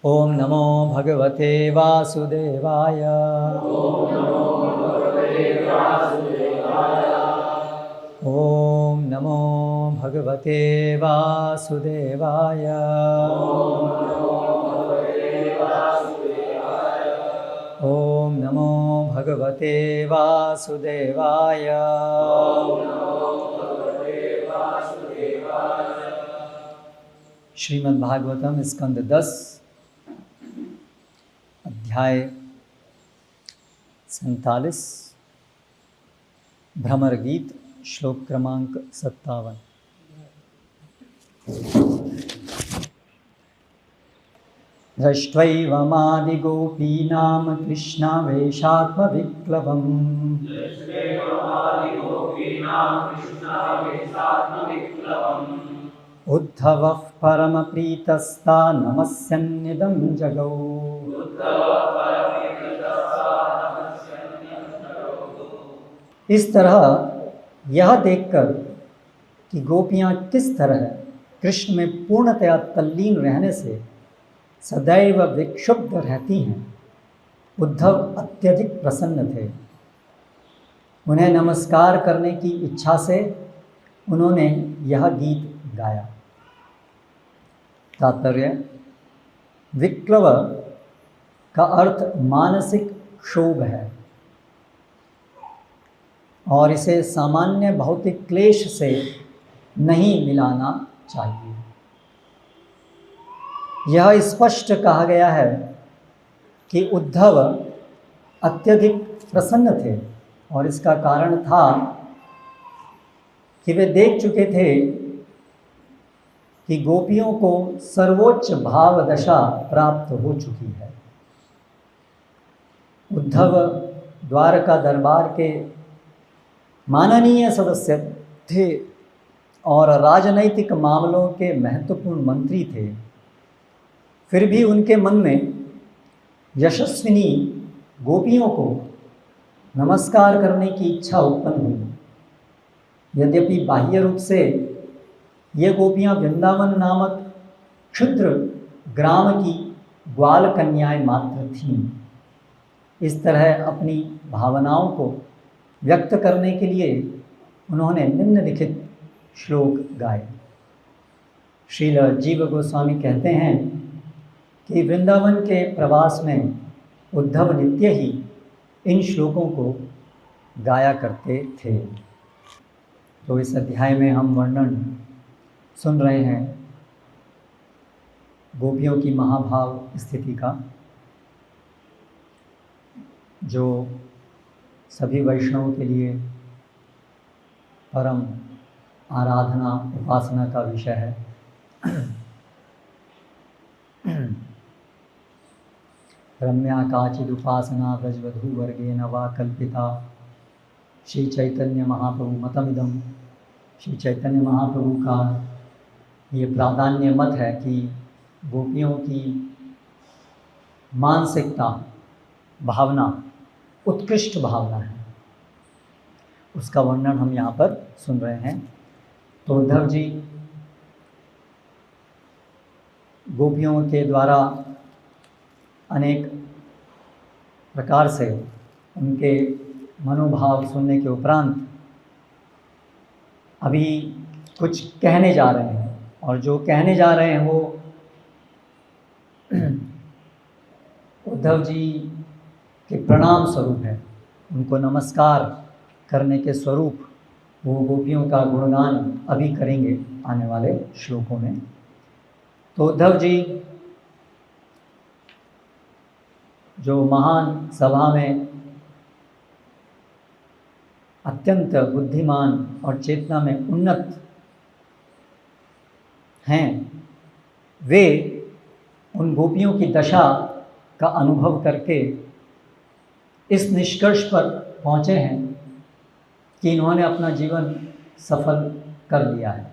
ओम नमो भगवते वासुदेवाय। ओम नमो भगवते वासुदेवाय। ओम नमो भगवते वासुदेवाय। श्रीमद् भागवतम स्कंद 10 अध्याय 47 भ्रमर गीत श्लोक क्रमांक 57। दृष्ट्वैवमादिगोपीनां कृष्णावेशात्मविप्लवम् उद्धवः परमप्रीतस्ता नमस्यन्निदं जगौ। इस तरह यह देखकर कि गोपियाँ किस तरह कृष्ण में पूर्णतया तल्लीन रहने से सदैव विक्षुब्ध रहती हैं, उद्धव अत्यधिक प्रसन्न थे। उन्हें नमस्कार करने की इच्छा से उन्होंने यह गीत गाया। तात्पर्य: विक्लव का अर्थ मानसिक क्षोभ है और इसे सामान्य भौतिक क्लेश से नहीं मिलाना चाहिए। यह स्पष्ट कहा गया है कि उद्धव अत्यधिक प्रसन्न थे और इसका कारण था कि वे देख चुके थे कि गोपियों को सर्वोच्च भाव दशा प्राप्त हो चुकी है। उद्धव द्वारका दरबार के माननीय सदस्य थे और राजनैतिक मामलों के महत्वपूर्ण मंत्री थे। फिर भी उनके मन में यशस्विनी गोपियों को नमस्कार करने की इच्छा उत्पन्न हुई। यद्यपि बाह्य रूप से ये गोपियाँ वृंदावन नामक क्षुद्र ग्राम की ग्वाल कन्याएं मात्र थीं। इस तरह अपनी भावनाओं को व्यक्त करने के लिए उन्होंने निम्नलिखित श्लोक गाए। श्रील जीव गोस्वामी कहते हैं कि वृंदावन के प्रवास में उद्धव नित्य ही इन श्लोकों को गाया करते थे। तो इस अध्याय में हम वर्णन सुन रहे हैं गोपियों की महाभाव स्थिति का, जो सभी वैष्णवों के लिए परम आराधना उपासना का विषय है। रम्या काचिदुपासना व्रजवधू वर्गेण वा कल्पिता श्री चैतन्य महाप्रभु मतमिदम। श्री चैतन्य महाप्रभु का ये प्राधान्य मत है कि गोपियों की मानसिकता भावना उत्कृष्ट भावना है। उसका वर्णन हम यहाँ पर सुन रहे हैं। तो उद्धव जी गोपियों के द्वारा अनेक प्रकार से उनके मनोभाव सुनने के उपरांत अभी कुछ कहने जा रहे हैं, और जो कहने जा रहे हैं वो उद्धव जी के प्रणाम स्वरूप है। उनको नमस्कार करने के स्वरूप वो गोपियों का गुणगान अभी करेंगे आने वाले श्लोकों में। तो उद्धव जी जो महान सभा में अत्यंत बुद्धिमान और चेतना में उन्नत हैं, वे उन गोपियों की दशा का अनुभव करके इस निष्कर्ष पर पहुँचे हैं कि इन्होंने अपना जीवन सफल कर लिया है,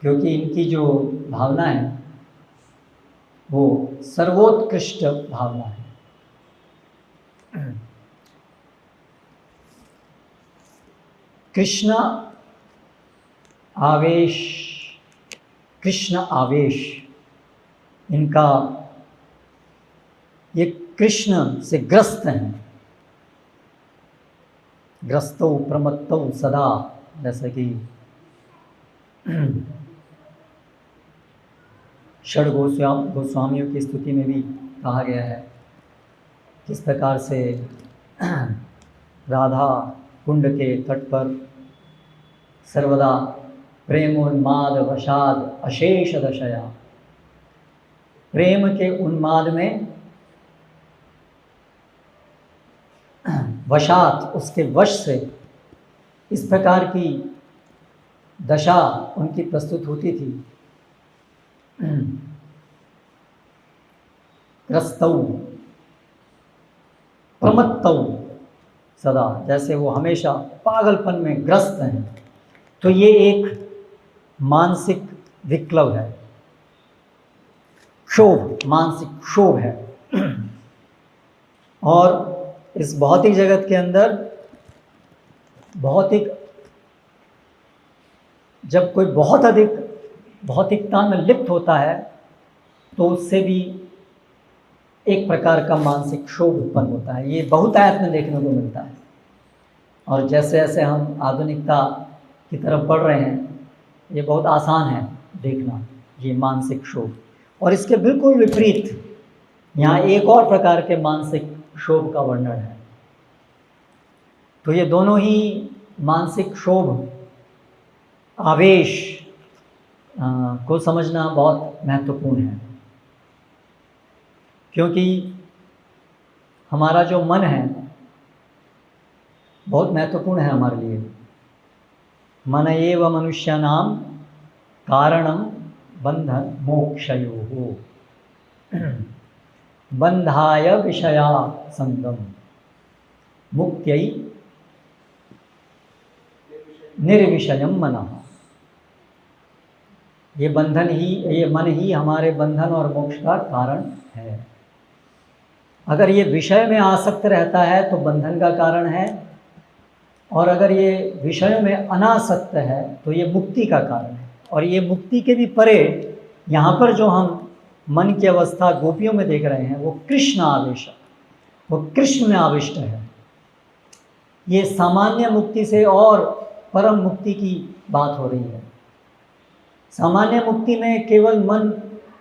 क्योंकि इनकी जो भावना है वो सर्वोत्कृष्ट भावना है। कृष्ण आवेश इनका ये कृष्ण से ग्रस्त हैं, ग्रस्तो प्रमत्तो सदा, जैसे कि षड गोस्वामियों की स्तुति में भी कहा गया है किस प्रकार से राधा कुंड के तट पर सर्वदा प्रेमोन्माद वशाद अशेष दशया, प्रेम के उन्माद में वशात, उसके वश से इस प्रकार की दशा उनकी प्रस्तुत होती थी। ग्रस्तौ प्रमत्तौ सदा, जैसे वो हमेशा पागलपन में ग्रस्त हैं। तो ये एक मानसिक विक्लव है, क्षोभ, मानसिक क्षोभ है। और इस भौतिक जगत के अंदर भौतिक, जब कोई बहुत अधिक भौतिकता में लिप्त होता है तो उससे भी एक प्रकार का मानसिक क्षोभ उत्पन्न होता है। ये बहुतायत में देखने को मिलता है। और जैसे जैसे हम आधुनिकता की तरफ बढ़ रहे हैं, ये बहुत आसान है देखना ये मानसिक क्षोभ। और इसके बिल्कुल विपरीत यहाँ एक और प्रकार के मानसिक क्षोभ का वर्णन है। तो ये दोनों ही मानसिक क्षोभ, आवेश को समझना बहुत महत्वपूर्ण है, क्योंकि हमारा जो मन है बहुत महत्वपूर्ण है हमारे लिए। मन एव मनुष्याणां कारणं बंधन मोक्षयोः, बंधाय विषया संगम मुक्त्यै निर्विषयम मनः। ये बंधन ही, ये मन ही हमारे बंधन और मोक्ष का कारण है। अगर ये विषय में आसक्त रहता है तो बंधन का कारण है, और अगर ये विषय में अनासक्त है तो ये मुक्ति का कारण है। और ये मुक्ति के भी परे यहाँ पर जो हम मन की अवस्था गोपियों में देख रहे हैं वो कृष्ण आवेश, वो कृष्ण में आविष्ट है। ये सामान्य मुक्ति से और परम मुक्ति की बात हो रही है। सामान्य मुक्ति में केवल मन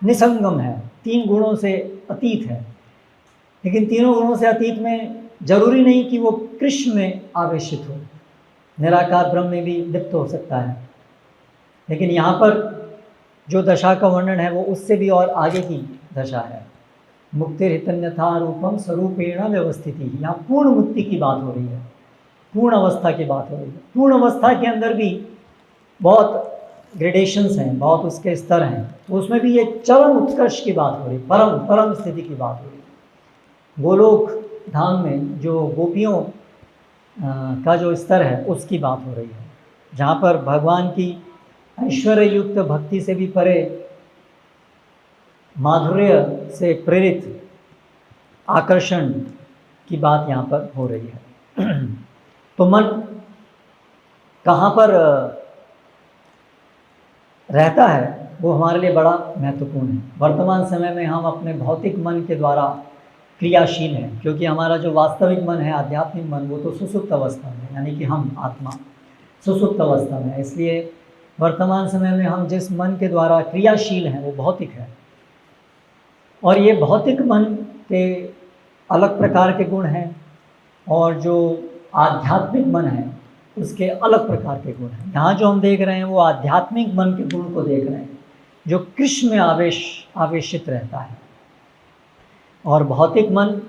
निसंगम है, 3 गुणों से अतीत है। लेकिन तीनों गुणों से अतीत में जरूरी नहीं कि वो कृष्ण में आवेशित हो, निराकार ब्रह्म में भी लिप्त हो सकता है। लेकिन यहाँ पर जो दशा का वर्णन है वो उससे भी और आगे की दशा है। मुक्तिर्हितन्यथा रूपम स्वरूपेण व्यवस्थिति, यहाँ पूर्ण मुक्ति की बात हो रही है, पूर्ण अवस्था की बात हो रही है। पूर्ण अवस्था के अंदर भी बहुत ग्रेडेशंस हैं, बहुत उसके स्तर हैं। तो उसमें भी ये चरम उत्कर्ष की बात हो रही है, परम स्थिति की बात हो रही है। गोलोक धाम में जो गोपियों का जो स्तर है उसकी बात हो रही है, जहाँ पर भगवान की ऐश्वर्य युक्त भक्ति से भी परे माधुर्य से प्रेरित आकर्षण की बात यहाँ पर हो रही है। तो मन कहाँ पर रहता है वो हमारे लिए बड़ा महत्वपूर्ण है। वर्तमान समय में हम अपने भौतिक मन के द्वारा क्रियाशील हैं, क्योंकि हमारा जो वास्तविक मन है, आध्यात्मिक मन, वो तो सुसुप्त अवस्था में, यानी कि हम आत्मा सुसुप्त अवस्था में। इसलिए वर्तमान समय में हम जिस मन के द्वारा क्रियाशील हैं वो भौतिक है। और ये भौतिक मन के अलग प्रकार के गुण हैं, और जो आध्यात्मिक मन है उसके अलग प्रकार के गुण हैं। यहाँ जो हम देख रहे हैं वो आध्यात्मिक मन के गुण को देख रहे हैं, जो कृष्ण में आवेशित रहता है। और भौतिक मन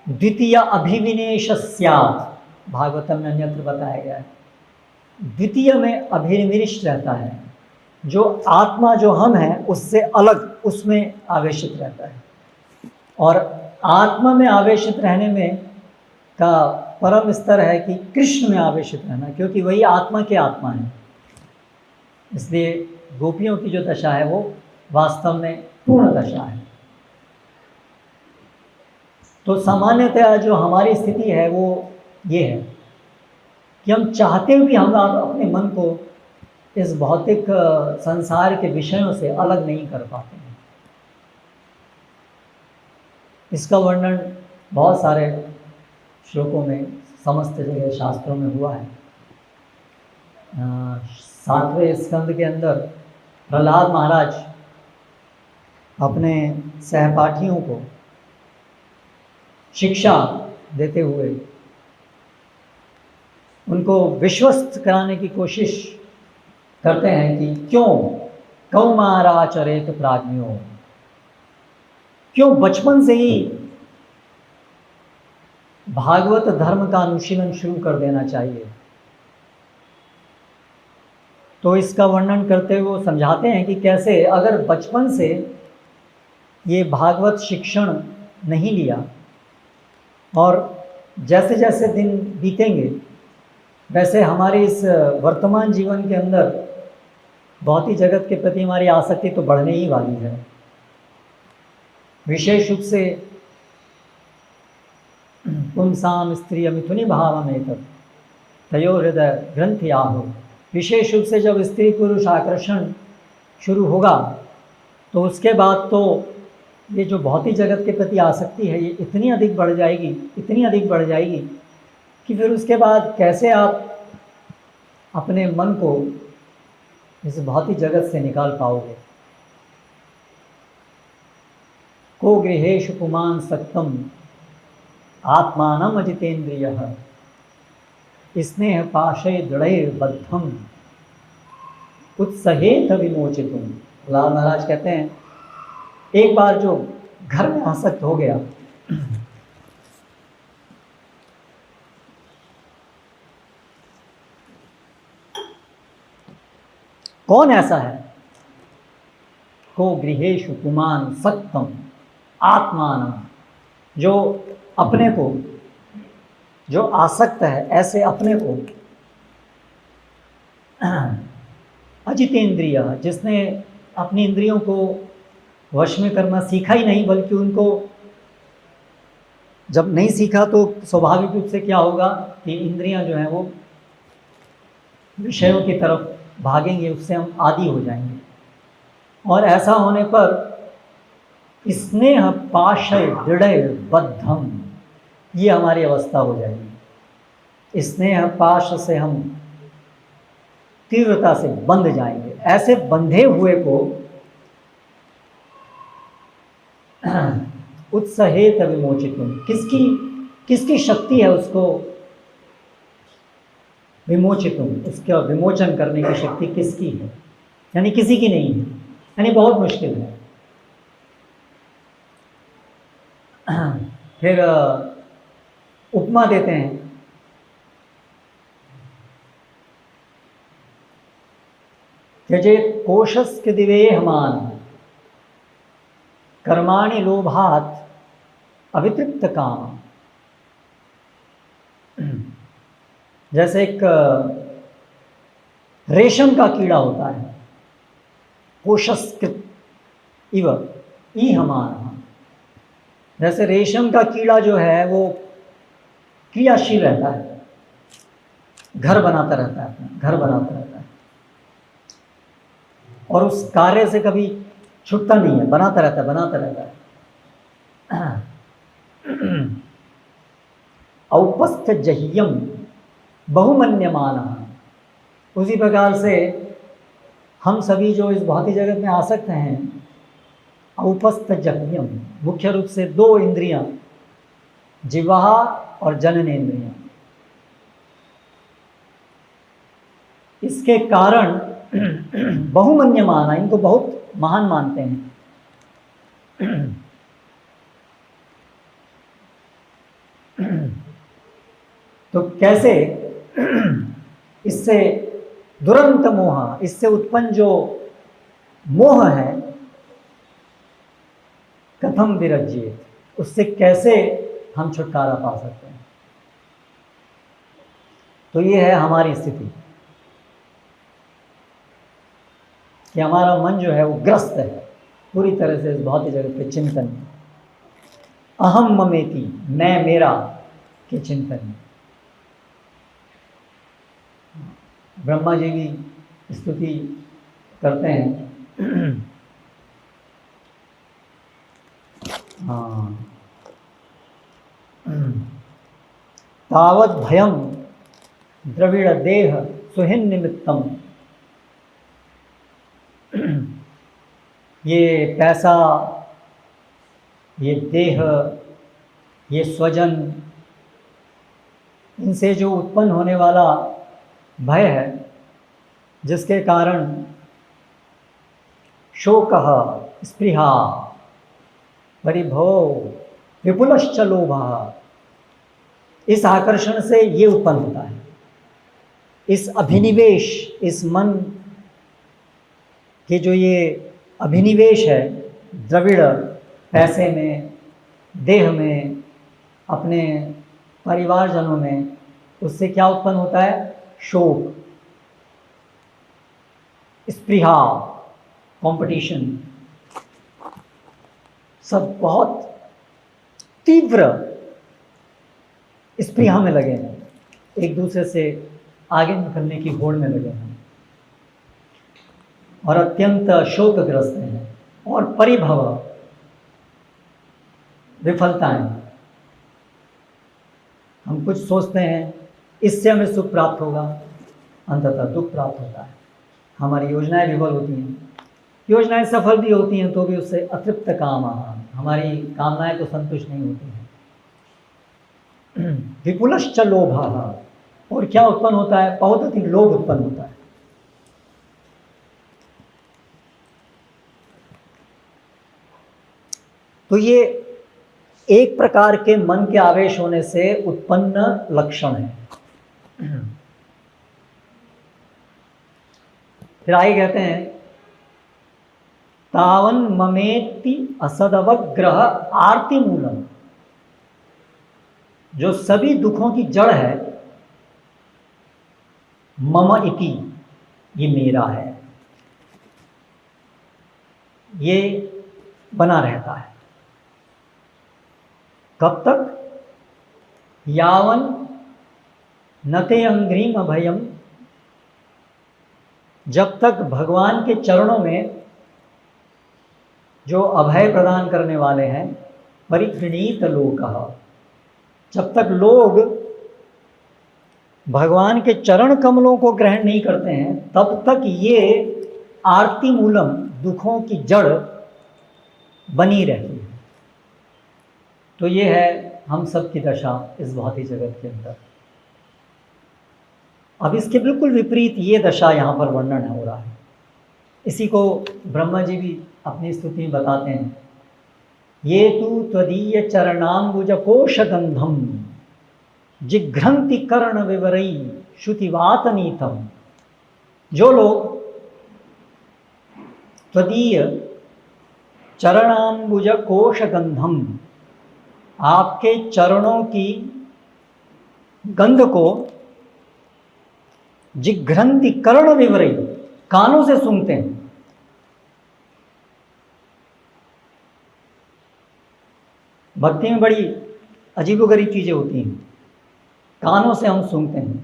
द्वितीय अभिनिवेश स्यात्, भागवतम में अन्यत्र बताया गया है, द्वितीय में अभिनिविष्ट रहता है। जो आत्मा जो हम हैं उससे अलग उसमें आवेशित रहता है। और आत्मा में आवेशित रहने में का परम स्तर है कि कृष्ण में आवेशित रहना, क्योंकि वही आत्मा के आत्मा है। इसलिए गोपियों की जो दशा है वो वास्तव में पूर्ण दशा है। तो सामान्यतः जो हमारी स्थिति है वो ये है कि हम चाहते हुए भी हम अपने मन को इस भौतिक संसार के विषयों से अलग नहीं कर पाते हैं। इसका वर्णन बहुत सारे श्लोकों में, समस्त जगह शास्त्रों में हुआ है। 7वें स्कंद के अंदर प्रहलाद महाराज अपने सहपाठियों को शिक्षा देते हुए उनको विश्वस्त कराने की कोशिश करते हैं कि क्यों कौमाराचरेत प्राज्ञो, क्यों बचपन से ही भागवत धर्म का अनुशीलन शुरू कर देना चाहिए। तो इसका वर्णन करते हुए वो समझाते हैं कि कैसे अगर बचपन से ये भागवत शिक्षण नहीं लिया और जैसे जैसे दिन बीतेंगे वैसे हमारे इस वर्तमान जीवन के अंदर भौतिक जगत के प्रति हमारी आसक्ति तो बढ़ने ही वाली है। विशेष रूप से पुंसाम स्त्रिय मिथुनी भाव में तयो हृदय ग्रंथि आहो। विशेष रूप से जब स्त्री पुरुष आकर्षण शुरू होगा तो उसके बाद तो ये जो भौतिक जगत के प्रति आसक्ति है ये इतनी अधिक बढ़ जाएगी, इतनी अधिक बढ़ जाएगी कि फिर उसके बाद कैसे आप अपने मन को इस भौतिक जगत से निकाल पाओगे। को गृहेषु पुमान् सक्तं आत्मानम् अजितेन्द्रियः स्नेह पाशे दृढ़ैर्बद्धम् उत्सहेत विमोचितुम्। प्रहलाद महाराज कहते हैं एक बार जो घर में आसक्त हो गया कौन ऐसा है? को गृहेषु पुमान् सक्तं आत्मानं, जो अपने को, जो आसक्त है ऐसे अपने को, अजितेंद्रिय, जिसने अपनी इंद्रियों को वश में करना सीखा ही नहीं, बल्कि उनको जब नहीं सीखा तो स्वाभाविक रूप से क्या होगा कि इंद्रियां जो हैं वो विषयों की तरफ भागेंगे, उससे हम आदी हो जाएंगे। और ऐसा होने पर स्नेह पाशय दृढ़ बद्धम, ये हमारी अवस्था हो जाएगी। स्नेह पाश से हम तीव्रता से बंध जाएंगे। ऐसे बंधे हुए को उत्सहेत विमोचितुम, किसकी शक्ति है उसको विमोचितुम, उसका विमोचन करने की शक्ति किसकी है? यानी किसी की नहीं है, यानी बहुत मुश्किल है। फिर उपमा देते हैं त्यजेत कोशस्य दिवेहमान कर्माणि लोभात अवितृप्त काम। जैसे एक रेशम का कीड़ा होता है, कोशस्कृत इव ईहमान, जैसे रेशम का कीड़ा जो है वो क्रियाशील रहता है, घर बनाता रहता है, घर बनाता रहता है और उस कार्य से कभी छूटता नहीं है, बनाता रहता है, बनाता रहता है। औपस्थ जह्यम बहुमन्यमान, उसी प्रकार से हम सभी जो इस भौतिक जगत में आसक्त हैं, औपस्थ जह्यम, मुख्य रूप से दो इंद्रियां, जिह्वा और जननेन्द्रियां, इसके कारण बहुमन्यमाना, इनको बहुत महान मानते हैं। तो कैसे इससे दुरंत मोह, इससे उत्पन्न जो मोह है, कथम विरज्येत, उससे कैसे हम छुटकारा पा सकते हैं? तो ये है हमारी स्थिति कि हमारा मन जो है वो ग्रस्त है पूरी तरह से इस भौतिक जगत के चिंतन में, अहम ममेति, मैं मेरा के चिंतन में। ब्रह्मा जी भी स्तुति करते हैं। हाँ, तावत भयम द्रविड़ देह सुहिन निमित्तम। ये पैसा, ये देह, ये स्वजन, इनसे जो उत्पन्न होने वाला भय है, जिसके कारण शोकः स्पृहा परिभो विपुलश्च लोभः, इस आकर्षण से ये उत्पन्न होता है। इस अभिनिवेश, इस मन के जो ये अभिनिवेश है द्रविड़, पैसे में, देह में, अपने परिवारजनों में, उससे क्या उत्पन्न होता है? शोक, स्पृहा, कंपटीशन, सब बहुत तीव्र स्पृहा में लगे हैं, एक दूसरे से आगे निकलने की होड़ में लगे हैं और अत्यंत शोकग्रस्त हैं। और परिभव, विफलताएं, हम कुछ सोचते हैं इससे हमें सुख प्राप्त होगा, अंततः दुख प्राप्त होता है। हमारी योजनाएं विफल होती हैं, योजनाएं सफल भी होती हैं तो भी उससे अतृप्त काम, हमारी कामनाएं तो संतुष्ट नहीं होती हैं। विपुलश्च लोभः, और क्या उत्पन्न होता है? बहुत अधिक लोभ उत्पन्न होता है। तो ये एक प्रकार के मन के आवेश होने से उत्पन्न लक्षण है। फिर आगे कहते हैं तावन ममेति असदवग्रह आरती मूलम, जो सभी दुखों की जड़ है, मम इति, ये मेरा है, ये बना रहता है। कब तक? यावन नते अंग्रीम अभयम, जब तक भगवान के चरणों में जो अभय प्रदान करने वाले हैं, परिगृणीत लोकः, जब तक लोग भगवान के चरण कमलों को ग्रहण नहीं करते हैं, तब तक ये आरती मूलम, दुखों की जड़ बनी रहती है। तो ये है हम सब की दशा इस भौतिक जगत के अंदर। अब इसके बिल्कुल विपरीत ये दशा यहाँ पर वर्णन हो रहा है। इसी को ब्रह्मा जी भी अपनी स्तुति में बताते हैं, ये तु त्वदीय चरणाम्बुज कोश गंधम जिघ्रंति कर्ण विवरई श्रुतिवातनीतम। जो लोग त्वदीय चरणाम्बुज कोश गंधम, आपके चरणों की गंध को जिघ्रंति कर्ण विवरई, कानों से सूंघते हैं। भक्ति में बड़ी अजीबोगरीब चीजें होती हैं। कानों से हम सूंघते हैं,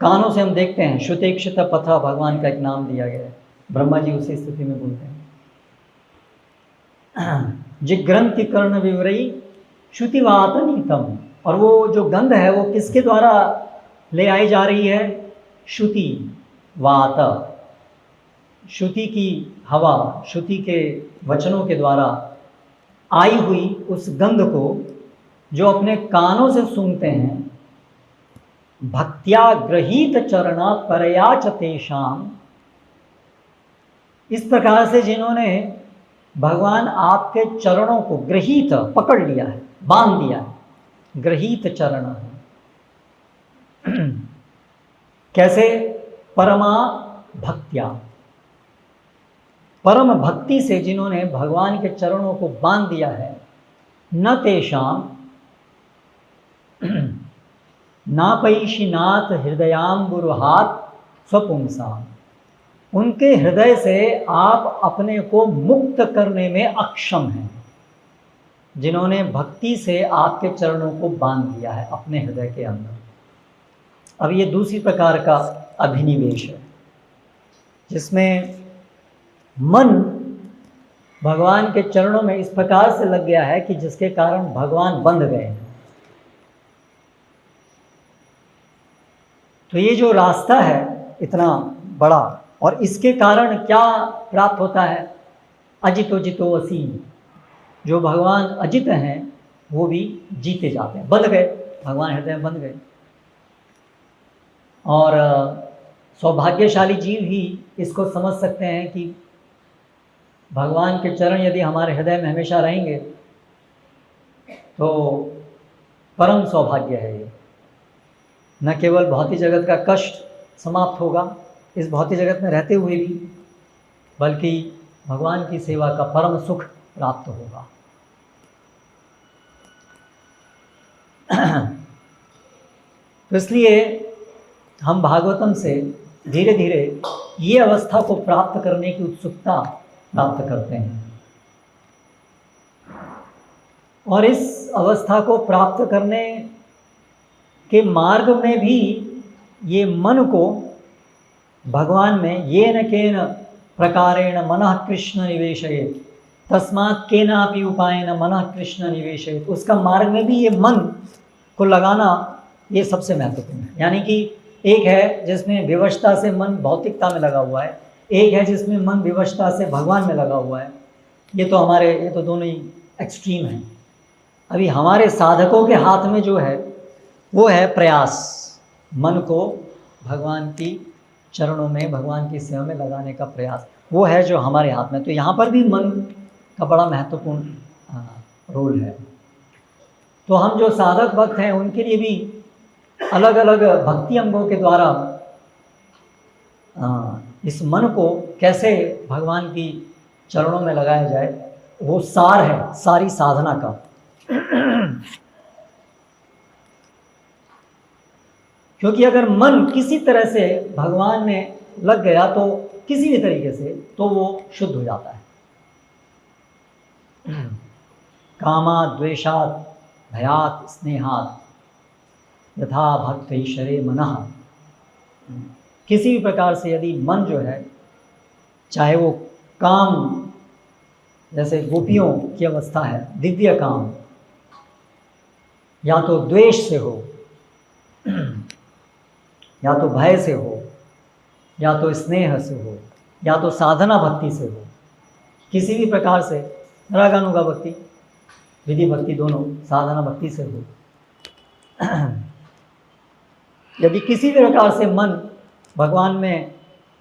कानों से हम देखते हैं। श्रुतेक्षित पथ भगवान का एक नाम दिया गया है, ब्रह्मा जी उसी स्थिति में बोलते हैं। जिघ्रंति कर्ण विवरई श्रुतिवातनीतम, और वो जो गंध है वो किसके द्वारा ले आई जा रही है? श्रुति वात, श्रुति की हवा, श्रुति के वचनों के द्वारा आई हुई उस गंध को जो अपने कानों से सूंघते हैं। भक्त्या गृहीत चरणा परया च तेषाम, इस प्रकार से जिन्होंने भगवान आपके चरणों को गृहीत, पकड़ लिया है, बांध दिया है, गृहीत चरण है। कैसे? परमा भक्त्या, परम भक्ति से जिन्होंने भगवान के चरणों को बांध दिया है। न तेषाम नापैशिनाथ हृदयाम्बुरुहात् स्वपुंसाम, उनके हृदय से आप अपने को मुक्त करने में अक्षम हैं, जिन्होंने भक्ति से आपके चरणों को बांध दिया है अपने हृदय के अंदर। अब ये दूसरी प्रकार का अभिनिवेश है। जिसमें मन भगवान के चरणों में इस प्रकार से लग गया है कि जिसके कारण भगवान बंध गए हैं। तो ये जो रास्ता है इतना बड़ा, और इसके कारण क्या प्राप्त होता है? अजितो जितो असीम। जो भगवान अजित हैं वो भी जीते जाते हैं, बंध गए, भगवान हृदय में बंध गए। और सौभाग्यशाली जीव ही इसको समझ सकते हैं कि भगवान के चरण यदि हमारे हृदय में हमेशा रहेंगे तो परम सौभाग्य है ये। न केवल भौतिक जगत का कष्ट समाप्त होगा इस भौतिक जगत में रहते हुए भी, बल्कि भगवान की सेवा का परम सुख प्राप्त होगा। तो इसलिए हम भागवतम से धीरे धीरे ये अवस्था को प्राप्त करने की उत्सुकता प्राप्त करते हैं, और इस अवस्था को प्राप्त करने के मार्ग में भी ये मन को भगवान में येन केन प्रकारेण मनः कृष्ण निवेशयेत् तस्मात् केनापि उपायेन मनः कृष्ण निवेशयेत्। उसका मार्ग में भी ये मन को लगाना ये सबसे महत्वपूर्ण है। यानी कि एक है जिसमें विवशता से मन भौतिकता में लगा हुआ है, एक है जिसमें मन विवशता से भगवान में लगा हुआ है। ये तो दोनों ही एक्सट्रीम हैं। अभी हमारे साधकों के हाथ में जो है वो है प्रयास, मन को भगवान की चरणों में, भगवान की सेवा में लगाने का प्रयास, वो है जो हमारे हाथ में। तो यहाँ पर भी मन का बड़ा महत्वपूर्ण रोल है। तो हम जो साधक भक्त हैं उनके लिए भी अलग अलग भक्ति अंगों के द्वारा इस मन को कैसे भगवान की चरणों में लगाया जाए, वो सार है सारी साधना का। क्योंकि अगर मन किसी तरह से भगवान में लग गया तो किसी भी तरीके से, तो वो शुद्ध हो जाता है। कामात् द्वेषात् भयात् स्नेहात् यथा भक्त ईश्वरे मनः। किसी भी प्रकार से यदि मन जो है, चाहे वो काम, जैसे गोपियों की अवस्था है दिव्य काम, या तो द्वेष से हो, या तो भय से हो, या तो स्नेह से हो, या तो साधना भक्ति से हो, किसी भी प्रकार से रागानुगा भक्ति, विधि भक्ति दोनों साधना भक्ति से हो, यदि किसी भी प्रकार से मन भगवान में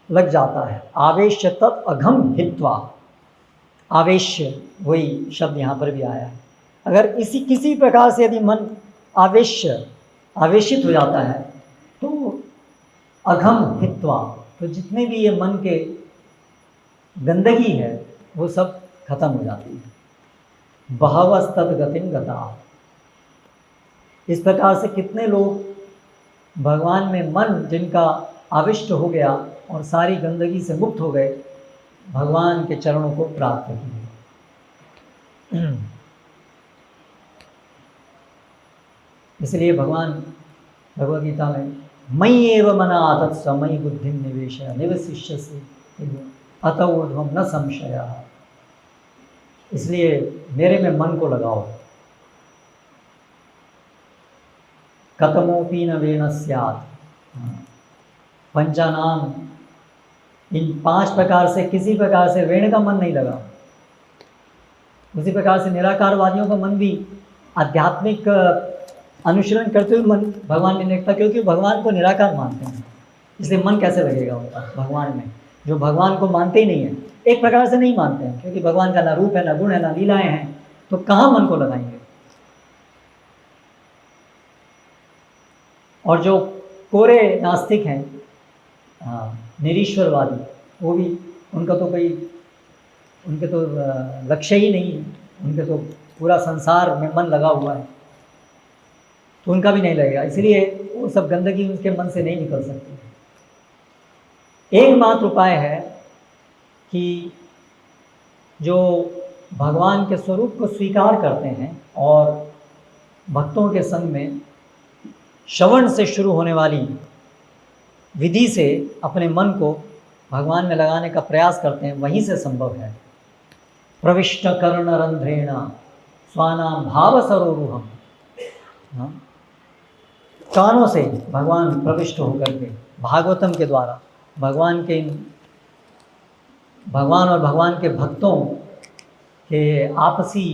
लग जाता है, आवेश्य तत् अघम हित्वा, आवेश्य वही शब्द यहाँ पर भी आया है। अगर किसी प्रकार से यदि मन आवेशित हो जाता है तो अघम हित्वा, तो जितने भी ये मन के गंदगी है वो सब खत्म हो जाती है। बहवस्तद गतिम गता। इस प्रकार से कितने लोग भगवान में मन जिनका आविष्ट हो गया और सारी गंदगी से मुक्त हो गए, भगवान के चरणों को प्राप्त किए। इसलिए भगवान भगवद गीता में मयि एव मना आतत्स मयि बुद्धिं निवेशय निवसिष्यसि अतः ऊर्ध्वं न संशयः। इसलिए मेरे में मन को लगाओ। कतमोपि न वेन स्यात्। पंचानाम, इन 5 प्रकार से किसी प्रकार से वेण का मन नहीं लगा। उसी प्रकार से निराकारवादियों का मन भी आध्यात्मिक अनुशीलन करते हुए मन भगवान में लगता, क्योंकि भगवान को निराकार मानते हैं। इसलिए मन कैसे लगेगा उनका भगवान में, जो भगवान को मानते ही नहीं है, एक प्रकार से नहीं मानते हैं, क्योंकि भगवान का ना रूप है, ना गुण है, ना लीलाएं हैं, तो कहाँ मन को लगाएंगे। और जो कोरे नास्तिक हैं, निरीश्वरवादी, वो भी उनके तो लक्ष्य ही नहीं है, उनके तो पूरा संसार में मन लगा हुआ है, तो उनका भी नहीं लगेगा। इसलिए वो सब गंदगी उनके मन से नहीं निकल सकती। एकमात्र उपाय है कि जो भगवान के स्वरूप को स्वीकार करते हैं और भक्तों के संग में श्रवण से शुरू होने वाली विधि से अपने मन को भगवान में लगाने का प्रयास करते हैं, वहीं से संभव है। प्रविष्ट कर्ण रंध्रेण स्वानाम भाव सरोरुहम, कानों से भगवान प्रविष्ट होकर के भागवतम के द्वारा भगवान और भगवान के भक्तों के आपसी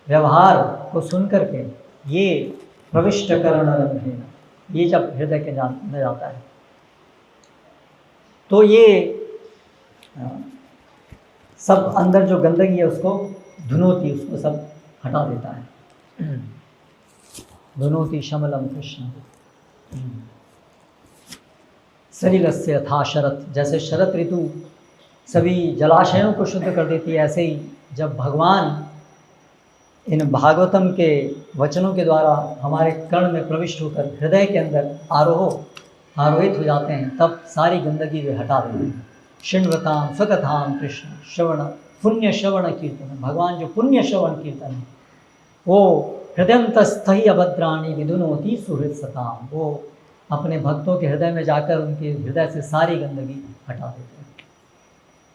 व्यवहार को सुनकर के ये प्रविष्ट कर्ण रंध्रेण, ये जब हृदय के अंदर जाता है तो ये सब अंदर जो गंदगी है उसको धुनोती, उसको सब हटा देता है। धुनोती शमलम कृष्ण सलिलस्य यथा शरत, जैसे शरत ऋतु सभी जलाशयों को शुद्ध कर देती है, ऐसे ही जब भगवान इन भागवतम के वचनों के द्वारा हमारे कर्ण में प्रविष्ट होकर हृदय के अंदर आरोहित हो जाते हैं, तब सारी गंदगी वे हटा देते हैं। शृण्वताम स्वकथाम कृष्ण श्रवण पुण्य श्रवण कीर्तन, भगवान जो पुण्य श्रवण कीर्तन है वो हृदयंतस्थि अभद्राणी विधुनोति सुहृद सताम, वो अपने भक्तों के हृदय में जाकर उनके हृदय से सारी गंदगी हटा देते हैं।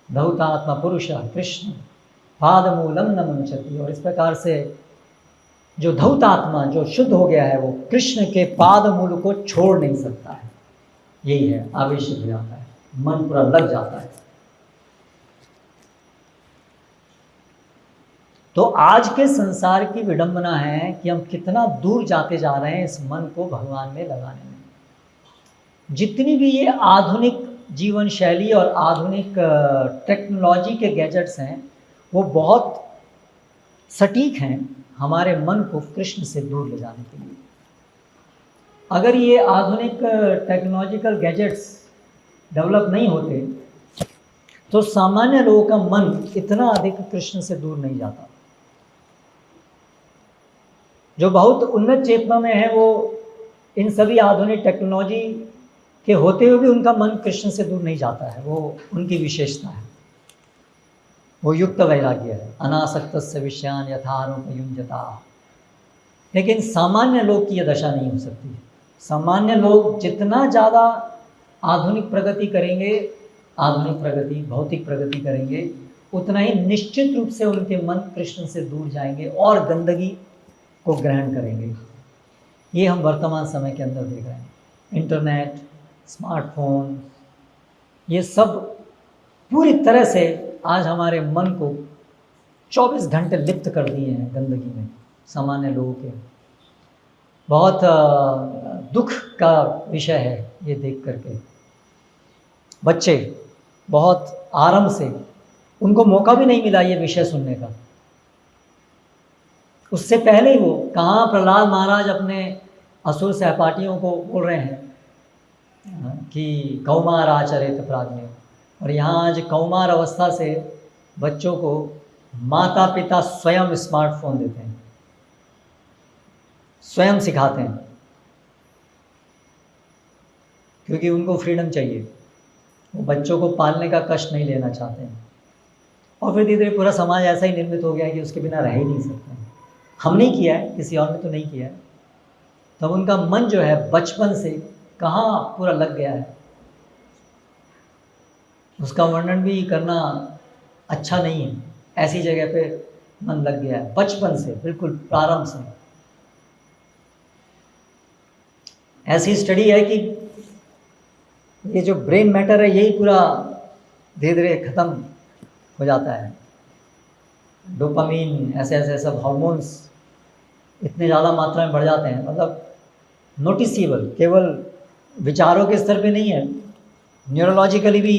धौतात्मा पुरुष कृष्ण पादमूलम न मुंचति, और इस प्रकार से जो धौतात्मा जो शुद्ध हो गया है वो कृष्ण के पादमूल को छोड़ नहीं सकता है। यही है, आवेशित हो जाता है, मन पूरा लग जाता है। तो आज के संसार की विडंबना है कि हम कितना दूर जाते जा रहे हैं इस मन को भगवान में लगाने में। जितनी भी ये आधुनिक जीवन शैली और आधुनिक टेक्नोलॉजी के गैजेट्स हैं वो बहुत सटीक हैं हमारे मन को कृष्ण से दूर ले जाने के लिए। अगर ये आधुनिक टेक्नोलॉजिकल गैजेट्स डेवलप नहीं होते तो सामान्य लोगों का मन इतना अधिक कृष्ण से दूर नहीं जाता। जो बहुत उन्नत चेतना में है वो इन सभी आधुनिक टेक्नोलॉजी के होते हुए भी उनका मन कृष्ण से दूर नहीं जाता है, वो उनकी विशेषता है, वो युक्त वैराग्य है। अनासक्तस्य विषयान यथानुपयुञ्जता। लेकिन सामान्य लोग की यह दशा नहीं हो सकती। सामान्य लोग जितना ज़्यादा आधुनिक प्रगति करेंगे, आधुनिक प्रगति भौतिक प्रगति करेंगे, उतना ही निश्चित रूप से उनके मन कृष्ण से दूर जाएंगे और गंदगी को ग्रहण करेंगे। ये हम वर्तमान समय के अंदर देख रहे हैं। इंटरनेट, स्मार्टफोन, ये सब पूरी तरह से आज हमारे मन को 24 घंटे लिप्त कर दिए हैं गंदगी में सामान्य लोगों के। बहुत दुख का विषय है ये देख करके। बच्चे बहुत आराम से, उनको मौका भी नहीं मिला ये विषय सुनने का। उससे पहले ही वो कहाँ प्रहलाद महाराज अपने असुर सहपाठियों को बोल रहे हैं कि कौमार आचरित प्राज्ञ, और यहाँ आज कौमार अवस्था से बच्चों को माता पिता स्वयं स्मार्टफोन देते हैं, स्वयं सिखाते हैं, क्योंकि उनको फ्रीडम चाहिए। वो बच्चों को पालने का कष्ट नहीं लेना चाहते हैं। और फिर धीरे धीरे पूरा समाज ऐसा ही निर्मित हो गया है कि उसके बिना रह ही नहीं सकते हैं। हम नहीं किया है, किसी और ने तो नहीं किया है। तब उनका मन जो है बचपन से कहाँ पूरा लग गया है, उसका वर्णन भी करना अच्छा नहीं है। ऐसी जगह पे मन लग गया है बचपन से, बिल्कुल प्रारंभ से। ऐसी स्टडी है कि ये जो ब्रेन मैटर है यही पूरा धीरे धीरे खत्म हो जाता है। डोपामीन, ऐसे ऐसे सब हार्मोन्स इतने ज़्यादा मात्रा में बढ़ जाते हैं, मतलब नोटिसेबल, केवल विचारों के स्तर पे नहीं है, न्यूरोलॉजिकली भी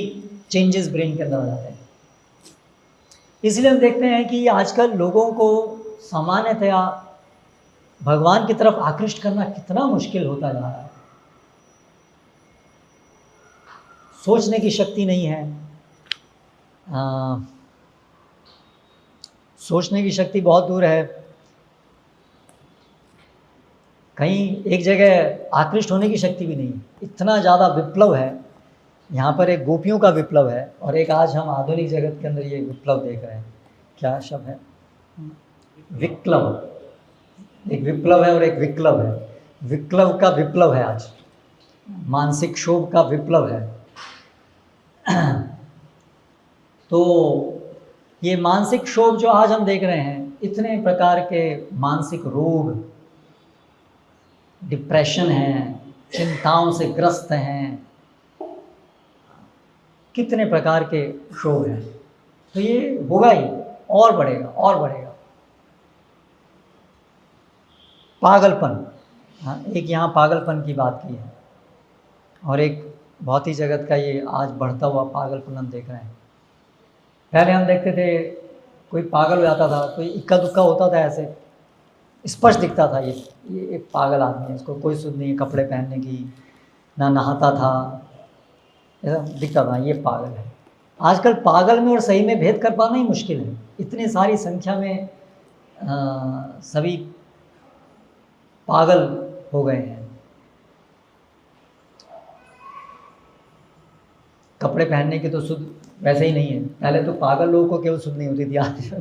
चेंजेस ब्रेन के अंदर आ जाते हैं। इसलिए हम देखते हैं कि आजकल लोगों को सामान्यतया भगवान की तरफ आकृष्ट करना कितना मुश्किल होता जा रहा है। सोचने की शक्ति नहीं है, सोचने की शक्ति बहुत दूर है। कहीं एक जगह आकृष्ट होने की शक्ति भी नहीं। इतना ज़्यादा विप्लव है यहाँ पर। एक गोपियों का विप्लव है और एक आज हम आधुनिक जगत के अंदर ये विप्लव देख रहे हैं। क्या शब्द है? विक्लव। एक विप्लव है और एक विक्लव है। विक्लव का विप्लव है आज, मानसिक क्षोभ का विप्लव है। तो ये मानसिक क्षोभ जो आज हम देख रहे हैं, इतने प्रकार के मानसिक रोग, डिप्रेशन है, चिंताओं से ग्रस्त हैं, कितने प्रकार के क्षोभ हैं, तो ये होगा ही, और बढ़ेगा और बढ़ेगा। पागलपन, हाँ, एक यहाँ पागलपन की बात की है, और एक बहुत ही जगत का ये आज बढ़ता हुआ पागलपन हम देख रहे हैं। पहले हम देखते थे कोई पागल हो जाता था, कोई इक्का दुक्का होता था, ऐसे स्पष्ट दिखता था ये एक पागल आदमी है, इसको कोई सुध नहीं कपड़े पहनने की, ना नहाता था, ऐसा दिखता था ये पागल है। आजकल पागल में और सही में भेद कर पाना ही मुश्किल है, इतनी सारी संख्या में सभी पागल हो गए हैं। कपड़े पहनने की तो सुध वैसे ही नहीं है, पहले तो पागल लोगों को केवल सुध नहीं होती थी, आज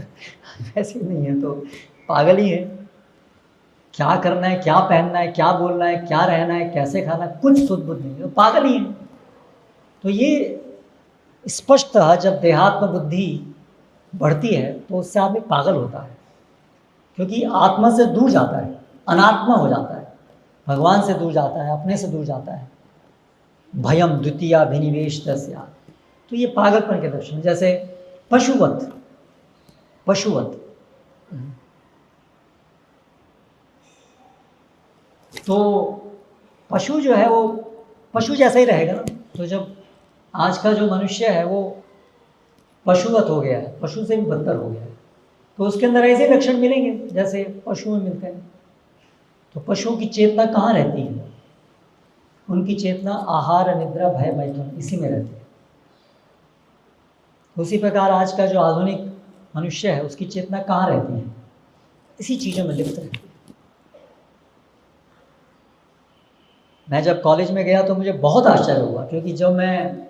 वैसे ही नहीं है, तो पागल ही है। क्या करना है, क्या पहनना है, क्या बोलना है, क्या रहना है, कैसे खाना है, कुछ सुध बुध नहीं है, तो पागल ही है। तो ये स्पष्ट है, जब देहात्म बुद्धि बढ़ती है तो उससे आदमी पागल होता है, क्योंकि आत्मा से दूर जाता है, अनात्मा हो जाता है, भगवान से दूर जाता है, अपने से दूर जाता है। भयम द्वितीयाभिनिवेश तस्या, तो ये पागलपन के दर्शन। जैसे पशुवत, तो पशु जो है वो पशु जैसा ही रहेगा ना। तो जब आज का जो मनुष्य है वो पशुवत हो गया है, पशु से भी बदतर हो गया है, तो उसके अंदर ऐसे लक्षण मिलेंगे जैसे पशु में मिलते हैं। तो पशुओं की चेतना कहाँ रहती है? उनकी चेतना आहार, निद्रा, भय, मैथुन, इसी में रहती है। उसी प्रकार आज का जो आधुनिक मनुष्य है उसकी चेतना कहाँ रहती है? इसी चीज़ों में लिप्त रहती है। मैं जब कॉलेज में गया तो मुझे बहुत आश्चर्य हुआ, क्योंकि जब मैं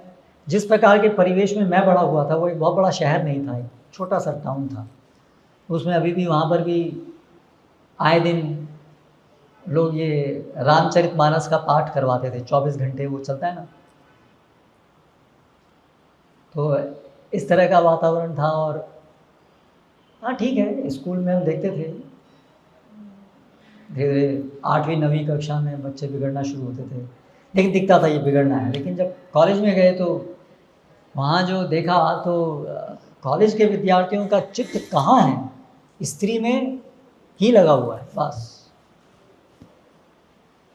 जिस प्रकार के परिवेश में मैं बड़ा हुआ था वो एक बहुत बड़ा शहर नहीं था, एक छोटा सा टाउन था। उसमें अभी भी वहाँ पर भी आए दिन लोग ये रामचरितमानस का पाठ करवाते थे, 24 घंटे वो चलता है ना। तो इस तरह का वातावरण था। और हाँ ठीक है, स्कूल में हम देखते थे धीरे धीरे 8वीं 9वीं कक्षा में बच्चे बिगड़ना शुरू होते थे, लेकिन दिखता था ये बिगड़ना है। लेकिन जब कॉलेज में गए तो वहाँ जो देखा तो कॉलेज के विद्यार्थियों का चित्त कहाँ है, स्त्री में ही लगा हुआ है बस।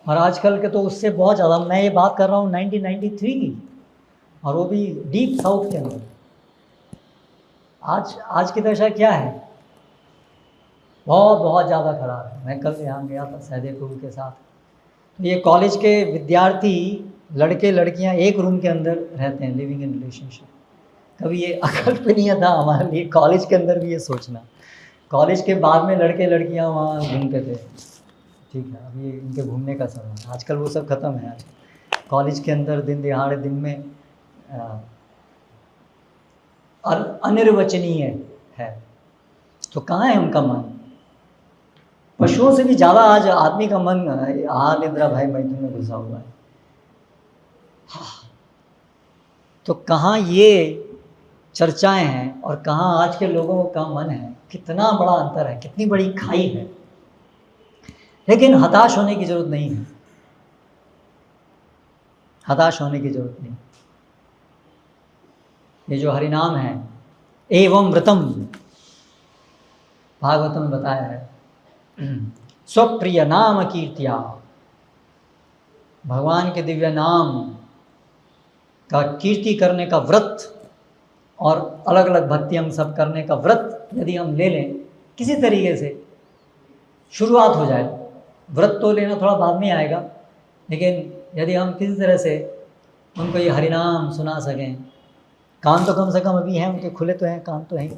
और आजकल के तो उससे बहुत ज़्यादा, मैं ये बात कर रहा हूँ 1993 की, और वो भी डीप साउथ के अंदर। आज की दशा क्या है? बहुत ज़्यादा खराब है। मैं कल यहाँ गया था सहदेवपुर के साथ, तो ये कॉलेज के विद्यार्थी लड़के लड़कियाँ एक रूम के अंदर रहते हैं, लिविंग इन रिलेशनशिप। कभी ये अकल्पनीय था हमारे लिए, कॉलेज के अंदर भी ये सोचना। कॉलेज के बाद में लड़के लड़कियाँ वहाँ घूमते थे, ठीक है, अभी इनके घूमने का समय है, आजकल वो सब खत्म है। कॉलेज के अंदर दिन दिहाड़े दिन में अनिर्वचनीय है। तो कहाँ है उनका मन? पशुओं से भी ज़्यादा आज आदमी का मन आहार, निद्रा, भय, मैथुन में घुसा हुआ है। तो कहाँ ये चर्चाएं हैं और कहाँ आज के लोगों का मन है, कितना बड़ा अंतर है, कितनी बड़ी खाई है। लेकिन हताश होने की जरूरत नहीं है, हताश होने की जरूरत नहीं। ये जो हरिनाम है, एवं व्रतम, भागवत में बताया है, स्वप्रिय नाम कीर्तिया, भगवान के दिव्य नाम का कीर्ति करने का व्रत, और अलग अलग भक्ति हम सब करने का व्रत यदि हम ले लें, किसी तरीके से शुरुआत हो जाए। व्रत तो लेना थोड़ा बाद में आएगा, लेकिन यदि हम किसी तरह से उनको ये हरिनाम सुना सकें, कान तो कम से कम अभी हैं उनके, खुले तो हैं, कान तो हैं,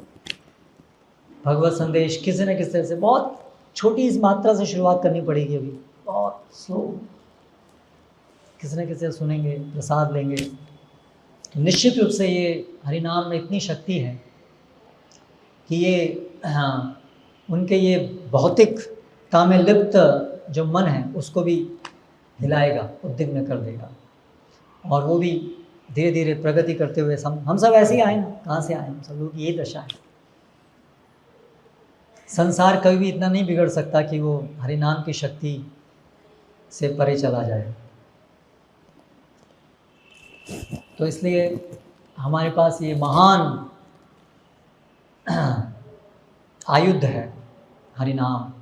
भगवत संदेश किसी न किसी तरह से, बहुत छोटी इस मात्रा से शुरुआत करनी पड़ेगी, अभी बहुत स्लो, किसी न किसी सुनेंगे, प्रसाद लेंगे, तो निश्चित रूप से ये हरिनाम में इतनी शक्ति है कि ये उनके ये भौतिकता में लिप्त जो मन है उसको भी हिलाएगा, उद्विग्न कर देगा, और वो भी धीरे धीरे प्रगति करते हुए हम सब ऐसे ही आए ना, कहाँ से आए, हम सब लोग यही दशा है। संसार कभी भी इतना नहीं बिगड़ सकता कि वो हरि नाम की शक्ति से परे चला जाए। तो इसलिए हमारे पास ये महान आयुध है हरि नाम।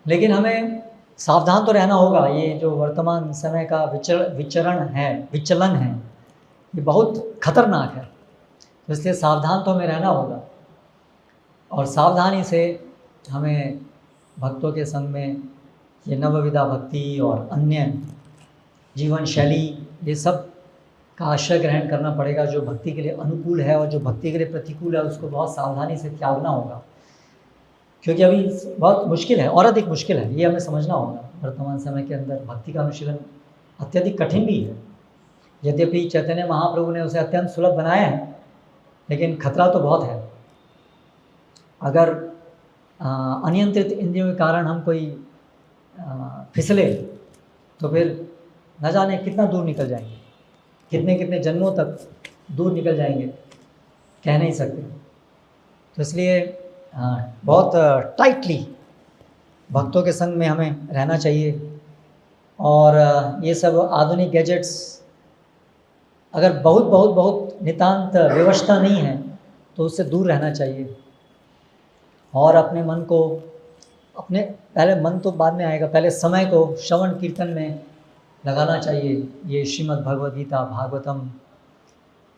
लेकिन हमें सावधान तो रहना होगा। ये जो वर्तमान समय का विचलन है, ये बहुत खतरनाक है। तो इसलिए सावधान तो हमें रहना होगा, और सावधानी से हमें भक्तों के संग में ये नवविधा भक्ति और अन्य जीवन शैली, ये सब का आश्रय ग्रहण करना पड़ेगा। जो भक्ति के लिए अनुकूल है और जो भक्ति के लिए प्रतिकूल है, उसको बहुत सावधानी से त्यागना होगा, क्योंकि अभी बहुत मुश्किल है और अधिक मुश्किल है, ये हमें समझना होगा। वर्तमान समय के अंदर भक्ति का अनुशीलन अत्यधिक कठिन भी है। यद्यपि चैतन्य महाप्रभु ने उसे अत्यंत सुलभ बनाया है, लेकिन खतरा तो बहुत है। अगर अनियंत्रित इंद्रियों के कारण हम कोई फिसले तो फिर न जाने कितना दूर निकल जाएंगे, कितने कितने जन्मों तक दूर निकल जाएंगे, कह नहीं सकते। तो इसलिए बहुत टाइटली भक्तों के संग में हमें रहना चाहिए। और ये सब आधुनिक गैजेट्स अगर बहुत बहुत बहुत नितांत व्यवस्था नहीं है तो उससे दूर रहना चाहिए। और अपने मन को, अपने पहले मन तो बाद में आएगा, पहले समय को श्रवण कीर्तन में लगाना चाहिए। ये श्रीमद् भगवद गीता भागवतम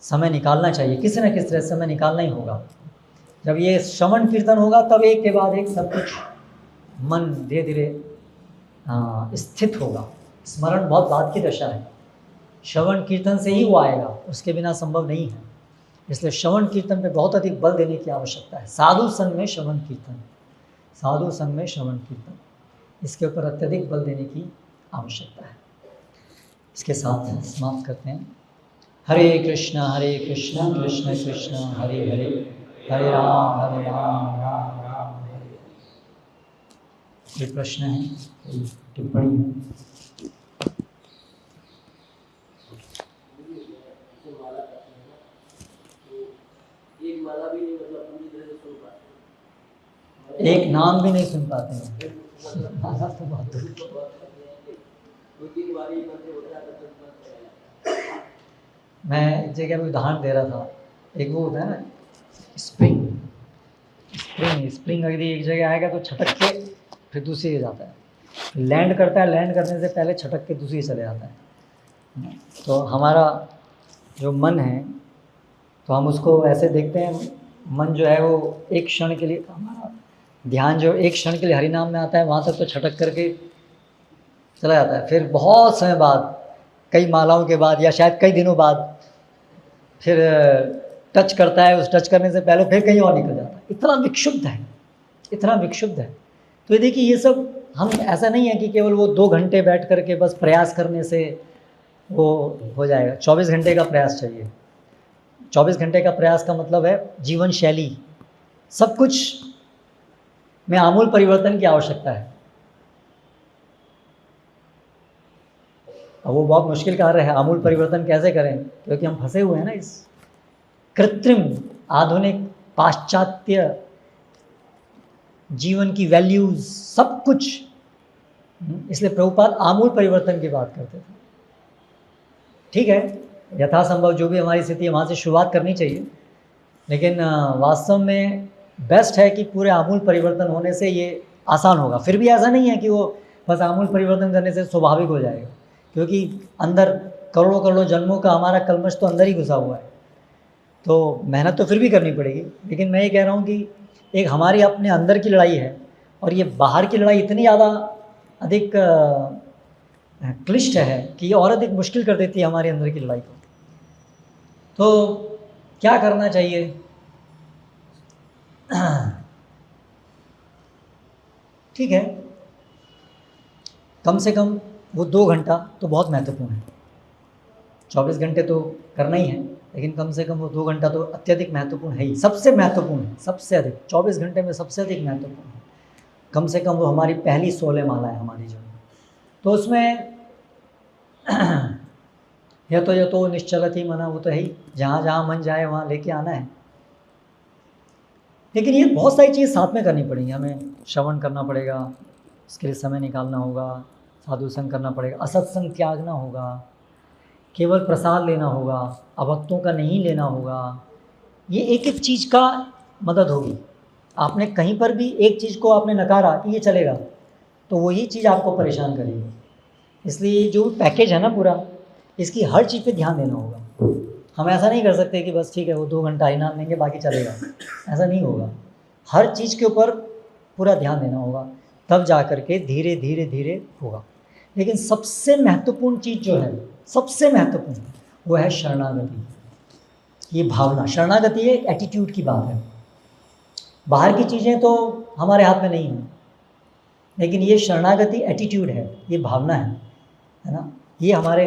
समय निकालना चाहिए, किसी न किसी तरह समय निकालना ही होगा। जब ये श्रवण कीर्तन होगा तब एक के बाद एक सब कुछ मन धीरे धीरे स्थित होगा। स्मरण बहुत बाद की दशा है, श्रवण कीर्तन से ही वो आएगा, उसके बिना संभव नहीं है। इसलिए श्रवण कीर्तन पे बहुत अधिक बल देने की आवश्यकता है। साधु संग में श्रवण कीर्तन, साधु संग में श्रवण कीर्तन, इसके ऊपर अत्यधिक बल देने की आवश्यकता है। इसके साथ समाप्त करते हैं। हरे कृष्णा कृष्ण कृष्ण हरे हरे, हरे राम राम राम हरे। कोई प्रश्न है, कोई टिप्पणी है? एक नाम भी नहीं सुन पाते हैं। माला तो बहुत दूर की। मैं एक जगह भी उदाहरण दे रहा था, एक वो होता है ना स्प्रिंग, अगर एक जगह आएगा तो छटक के फिर दूसरी जगह जाता है, लैंड करता है, लैंड करने से पहले छटक के दूसरी चले जाता है। तो हमारा जो मन है, तो हम उसको ऐसे देखते हैं, मन जो है वो एक क्षण के लिए, हमारा ध्यान जो एक क्षण के लिए हरि नाम में आता है, वहाँ तक तो छटक करके चला जाता है। फिर बहुत समय बाद, कई मालाओं के बाद या शायद कई दिनों बाद फिर टच करता है, उस टच करने से पहले फिर कहीं और निकल जाता है। इतना विक्षुब्ध है, इतना विक्षुब्ध है। तो ये देखिए, ये सब हम, ऐसा नहीं है कि केवल वो 2 घंटे बैठ करके बस प्रयास करने से वो हो जाएगा। 24 घंटे का प्रयास चाहिए। 24 घंटे का प्रयास का मतलब है जीवन शैली, सब कुछ में आमूल परिवर्तन की आवश्यकता है। अब वो बहुत मुश्किल कार्य है। आमूल परिवर्तन कैसे करें, क्योंकि हम फंसे हुए हैं ना इस कृत्रिम आधुनिक पाश्चात्य जीवन की वैल्यूज, सब कुछ। इसलिए प्रभुपाद आमूल परिवर्तन की बात करते थे। ठीक है, यथासंभव जो भी हमारी स्थिति है वहाँ से शुरुआत करनी चाहिए, लेकिन वास्तव में बेस्ट है कि पूरे आमूल परिवर्तन होने से ये आसान होगा। फिर भी ऐसा नहीं है कि वो बस आमूल परिवर्तन करने से स्वाभाविक हो जाएगा, क्योंकि अंदर करोड़ों करोड़ों जन्मों का हमारा कल्मश तो अंदर ही घुसा हुआ है। तो मेहनत तो फिर भी करनी पड़ेगी। लेकिन मैं ये कह रहा हूँ कि एक हमारी अपने अंदर की लड़ाई है, और ये बाहर की लड़ाई इतनी ज़्यादा अधिक क्लिष्ट है कि और अधिक मुश्किल कर देती है हमारे अंदर की लड़ाई को। तो क्या करना चाहिए? ठीक है, कम से कम वो 2 घंटा तो बहुत महत्वपूर्ण है। 24 घंटे तो करना ही है, लेकिन कम से कम वो 2 घंटा तो अत्यधिक महत्वपूर्ण है ही, सबसे महत्वपूर्ण है, सबसे अधिक। 24 घंटे में सबसे अधिक महत्वपूर्ण है। कम से कम वो हमारी पहली 16 माला है हमारी जो, तो उसमें यतो निश्चलति मन, वो तो है ही, जहाँ जहाँ मन जाए वहाँ लेके आना है। लेकिन ये बहुत सारी चीज़ साथ में करनी पड़ेंगी। हमें श्रवण करना पड़ेगा, उसके लिए समय निकालना होगा, साधु संग करना पड़ेगा, असत्संग त्यागना होगा, केवल प्रसाद लेना होगा, अभक्तों का नहीं लेना होगा। ये एक एक चीज़ का मदद होगी। आपने कहीं पर भी एक चीज़ को आपने नकारा कि ये चलेगा, तो वही चीज़ आपको परेशान करेगी। इसलिए जो पैकेज है ना पूरा, इसकी हर चीज़ पे ध्यान देना होगा। हम ऐसा नहीं कर सकते कि बस ठीक है वो 2 घंटा इनाम देंगे बाकी चलेगा, ऐसा नहीं होगा। हर चीज़ के ऊपर पूरा ध्यान देना होगा, तब जा कर के धीरे धीरे धीरे होगा। लेकिन सबसे महत्वपूर्ण चीज़ जो है, सबसे महत्वपूर्ण, वो है शरणागति। ये भावना, शरणागति एक एटीट्यूड की बात है। बाहर की चीज़ें तो हमारे हाथ में नहीं हैं, लेकिन ये शरणागति एटीट्यूड है, ये भावना है ना। ये हमारे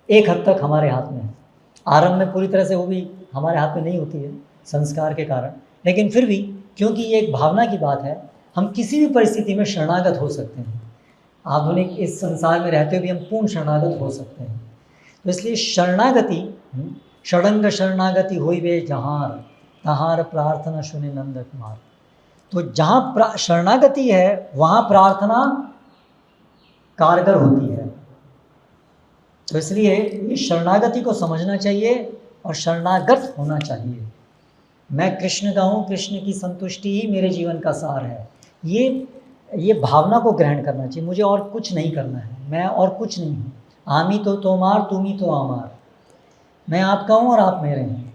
एक हद तक हमारे हाथ में है। आरंभ में पूरी तरह से वो भी हमारे हाथ में नहीं होती है संस्कार के कारण, लेकिन फिर भी क्योंकि ये एक भावना की बात है, हम किसी भी परिस्थिति में शरणागत हो सकते हैं। आधुनिक इस संसार में रहते हुए भी हम पूर्ण शरणागत हो सकते हैं। तो इसलिए शरणागति, षडंग शरणागति होई वे जहार, तहार प्रार्थना सुने नंद कुमार। तो जहाँ शरणागति है वहाँ प्रार्थना कारगर होती है। तो इसलिए इस शरणागति को समझना चाहिए और शरणागत होना चाहिए। मैं कृष्ण का हूँ, कृष्ण की संतुष्टि ही मेरे जीवन का सार है, ये भावना को ग्रहण करना चाहिए। मुझे और कुछ नहीं करना है, मैं और कुछ नहीं हूँ। आमी तो तोमार, तुमी तो आमार, मैं आपका हूँ और आप मेरे हैं।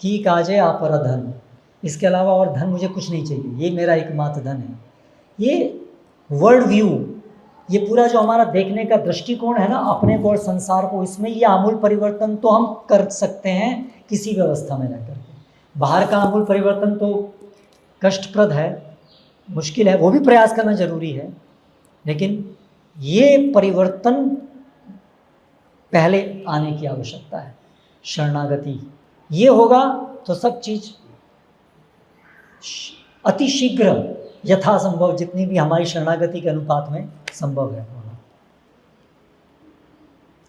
की काजे आपरा धन, इसके अलावा और धन मुझे कुछ नहीं चाहिए, ये मेरा एकमात्र धन है। ये वर्ल्ड व्यू, ये पूरा जो हमारा देखने का दृष्टिकोण है ना अपने को और संसार को, इसमें ये आमूल परिवर्तन तो हम कर सकते हैं किसी व्यवस्था में रहकर के। बाहर का आमूल परिवर्तन तो कष्टप्रद है, मुश्किल है, वो भी प्रयास करना जरूरी है, लेकिन ये परिवर्तन पहले आने की आवश्यकता है। शरणागति ये होगा तो सब चीज़ अति शीघ्र यथासंभव, जितनी भी हमारी शरणागति के अनुपात में संभव है होना।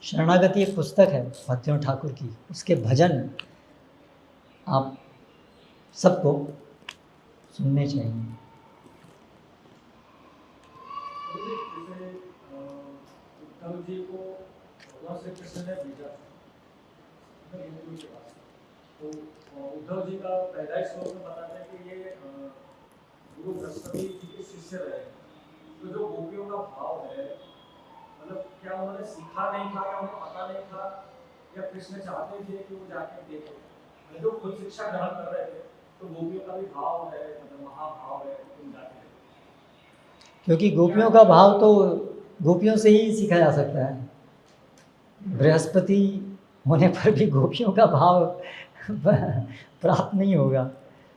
शरणागति एक पुस्तक है भक्तियों ठाकुर की, उसके भजन आप सबको सुनने चाहिए। उद्धव जी को भगवान श्री कृष्ण ने भेजा तो उद्धव जी का पहला ही श्लोक में बताते हैं कि ये गुरु बृहस्पति जी के शिष्य रहे। तो जो गोपियों का भाव है, मतलब क्या उन्होंने सीखा नहीं था या उन्हें पता नहीं था, या कृष्ण चाहते थे कि वो जाके देखें? जो खुद शिक्षा ग्रहण कर रहे थे, तो गोपियों का भी भाव है, मतलब महाभाव है, तुम जाके देखो। क्योंकि गोपियों का भाव तो गोपियों से ही सीखा जा सकता है। बृहस्पति होने पर भी गोपियों का भाव प्राप्त नहीं होगा।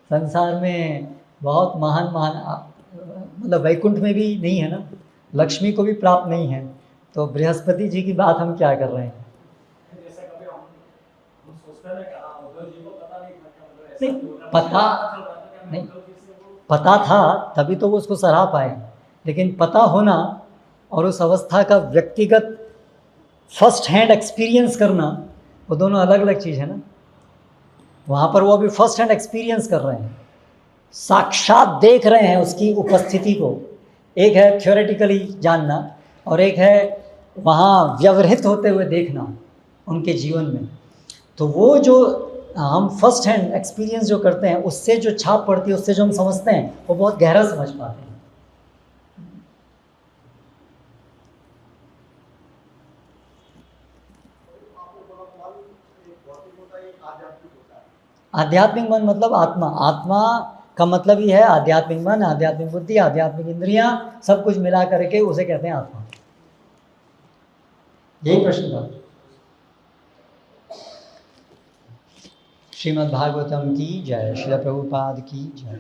संसार में बहुत महान मतलब वैकुंठ में भी नहीं है ना, लक्ष्मी को भी प्राप्त नहीं है, तो बृहस्पति जी की बात हम क्या कर रहे हैं। जैसे कभी हम सोचते हैं कि उद्धव जी को पता नहीं था, नहीं पता, नहीं पता था तभी तो वो उसको सराह पाए, लेकिन पता होना और उस अवस्था का व्यक्तिगत फर्स्ट हैंड एक्सपीरियंस करना, वो दोनों अलग अलग चीज़ है ना। वहाँ पर वो अभी फर्स्ट हैंड एक्सपीरियंस कर रहे हैं, साक्षात देख रहे हैं उसकी उपस्थिति को। एक है थ्योरेटिकली जानना और एक है वहाँ व्यवहित होते हुए देखना उनके जीवन में। तो वो जो हम फर्स्ट हैंड एक्सपीरियंस जो करते हैं, उससे जो छाप पड़ती है, उससे जो हम समझते हैं, वो बहुत गहरा समझ पाते हैं। आध्यात्मिक मन मतलब आत्मा, आत्मा का मतलब ही है आध्यात्मिक मन, आध्यात्मिक बुद्धि, आध्यात्मिक इंद्रियां, सब कुछ मिला करके उसे कहते हैं आत्मा। यही प्रश्न था। श्रीमद् भागवतम की जय, श्रील प्रभुपाद की जय।